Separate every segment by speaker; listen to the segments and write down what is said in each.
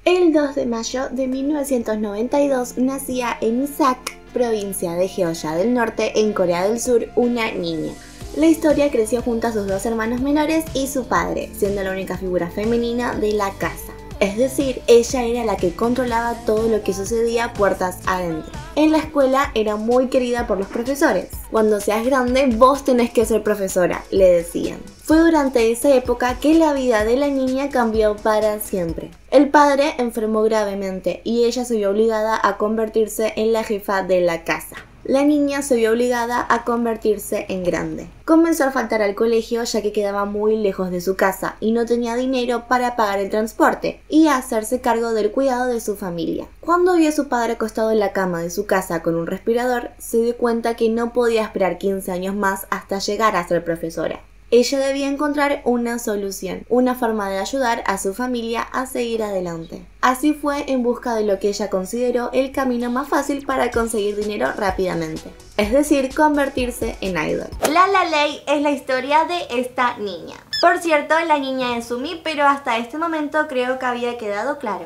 Speaker 1: El 2 de mayo de 1992 nacía en Isak, provincia de Jeolla del Norte, en Corea del Sur, una niña. La historia creció junto a sus dos hermanos menores y su padre, siendo la única figura femenina de la casa. Es decir, ella era la que controlaba todo lo que sucedía puertas adentro. En la escuela era muy querida por los profesores. Cuando seas grande, vos tenés que ser profesora, le decían. Fue durante esa época que la vida de la niña cambió para siempre. El padre enfermó gravemente y ella se vio obligada a convertirse en la jefa de la casa. La niña se vio obligada a convertirse en grande. Comenzó a faltar al colegio ya que quedaba muy lejos de su casa y no tenía dinero para pagar el transporte y a hacerse cargo del cuidado de su familia. Cuando vio a su padre acostado en la cama de su casa con un respirador, se dio cuenta que no podía esperar 15 años más hasta llegar a ser profesora. Ella debía encontrar una solución, una forma de ayudar a su familia a seguir adelante. Así fue en busca de lo que ella consideró el camino más fácil para conseguir dinero rápidamente, es decir, convertirse en idol.
Speaker 2: La Ley es la historia de esta niña. Por cierto, la niña es Sumi, pero hasta este momento creo que había quedado claro.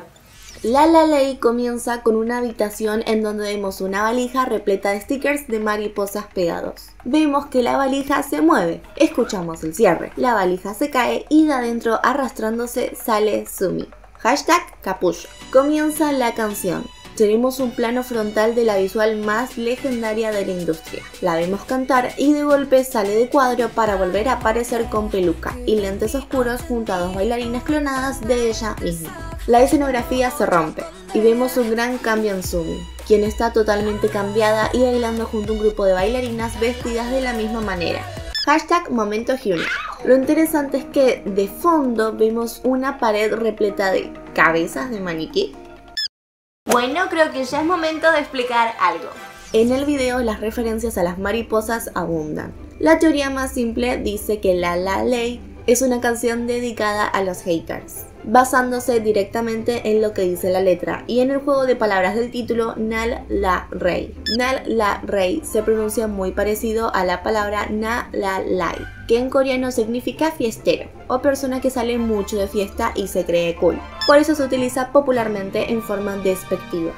Speaker 1: La Ley comienza con una habitación en donde vemos una valija repleta de stickers de mariposas pegados. Vemos que la valija se mueve, escuchamos el cierre, la valija se cae y de adentro arrastrándose sale Sumi. #capullo. Comienza la canción. Tenemos un plano frontal de la visual más legendaria de la industria. La vemos cantar y de golpe sale de cuadro para volver a aparecer con peluca y lentes oscuros junto a dos bailarinas clonadas de ella misma. La escenografía se rompe y vemos un gran cambio en Sumi, quien está totalmente cambiada y bailando junto a un grupo de bailarinas vestidas de la misma manera. #momento Hyuna. Lo interesante es que de fondo vemos una pared repleta de cabezas de maniquí.
Speaker 2: Bueno, creo que ya es momento de explicar algo.
Speaker 1: En el video las referencias a las mariposas abundan. La teoría más simple dice que La Ley es una canción dedicada a los haters, basándose directamente en lo que dice la letra y en el juego de palabras del título Nal La Rey. Nal La Rey se pronuncia muy parecido a la palabra Na La Lai, que en coreano significa fiestero o persona que sale mucho de fiesta y se cree cool. Por eso se utiliza popularmente en forma despectiva.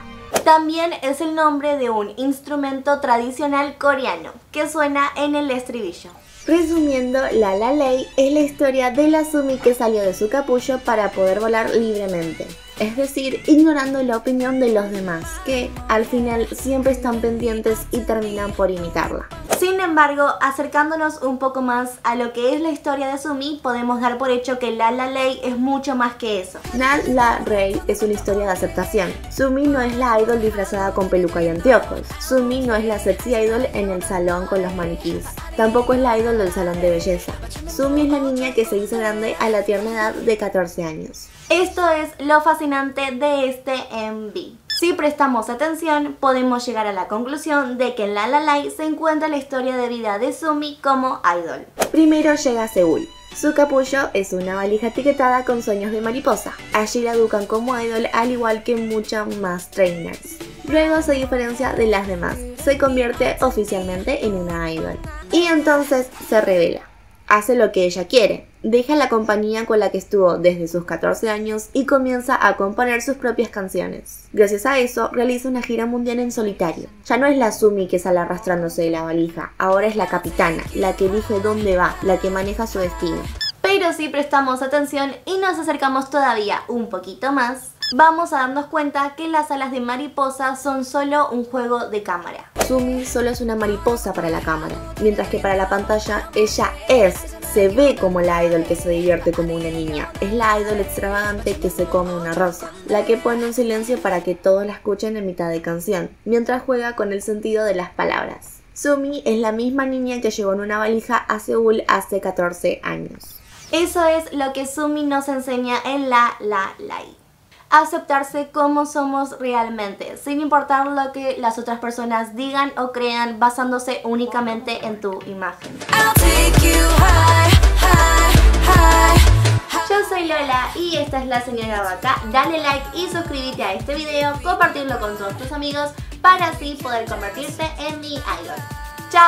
Speaker 2: También es el nombre de un instrumento tradicional coreano que suena en el estribillo.
Speaker 1: Resumiendo, La Ley es la historia de la Sumi que salió de su capullo para poder volar libremente. Es decir, ignorando la opinión de los demás, que al final siempre están pendientes y terminan por imitarla.
Speaker 2: Sin embargo, acercándonos un poco más a lo que es la historia de Sumi, podemos dar por hecho que La Ley es mucho más que eso.
Speaker 1: Nal La Rey es una historia de aceptación. Sumi no es la idol disfrazada con peluca y anteojos. Sumi no es la sexy idol en el salón con los maniquís. Tampoco es la idol del salón de belleza. Sumi es la niña que se hizo grande a la tierna edad de 14 años.
Speaker 2: Esto es lo fascinante de este MV. Si prestamos atención, podemos llegar a la conclusión de que en La Ley se encuentra la historia de vida de Sumi como idol.
Speaker 1: Primero llega a Seúl. Su capullo es una valija etiquetada con sueños de mariposa. Allí la educan como idol al igual que muchas más trainers. Luego se diferencia de las demás. Se convierte oficialmente en una idol. Y entonces se revela. Hace lo que ella quiere. Deja la compañía con la que estuvo desde sus 14 años y comienza a componer sus propias canciones. Gracias a eso, realiza una gira mundial en solitario. Ya no es la Sumi que sale arrastrándose de la valija, ahora es la capitana, la que elige dónde va, la que maneja su destino.
Speaker 2: Pero si prestamos atención y nos acercamos todavía un poquito más, vamos a darnos cuenta que las alas de mariposa son solo un juego de cámara.
Speaker 1: Sumi solo es una mariposa para la cámara, mientras que para la pantalla ella se ve como la idol que se divierte como una niña. Es la idol extravagante que se come una rosa, la que pone un silencio para que todos la escuchen en mitad de canción, mientras juega con el sentido de las palabras. Sumi es la misma niña que llegó en una valija a Seúl hace 14 años.
Speaker 2: Eso es lo que Sumi nos enseña en La Ley. Aceptarse como somos realmente, sin importar lo que las otras personas digan o crean, basándose únicamente en tu imagen. Yo soy Lola y esta es la señora Vaca. Dale like y suscríbete a este video, compartirlo con todos tus amigos para así poder convertirte en mi idol. ¡Chao!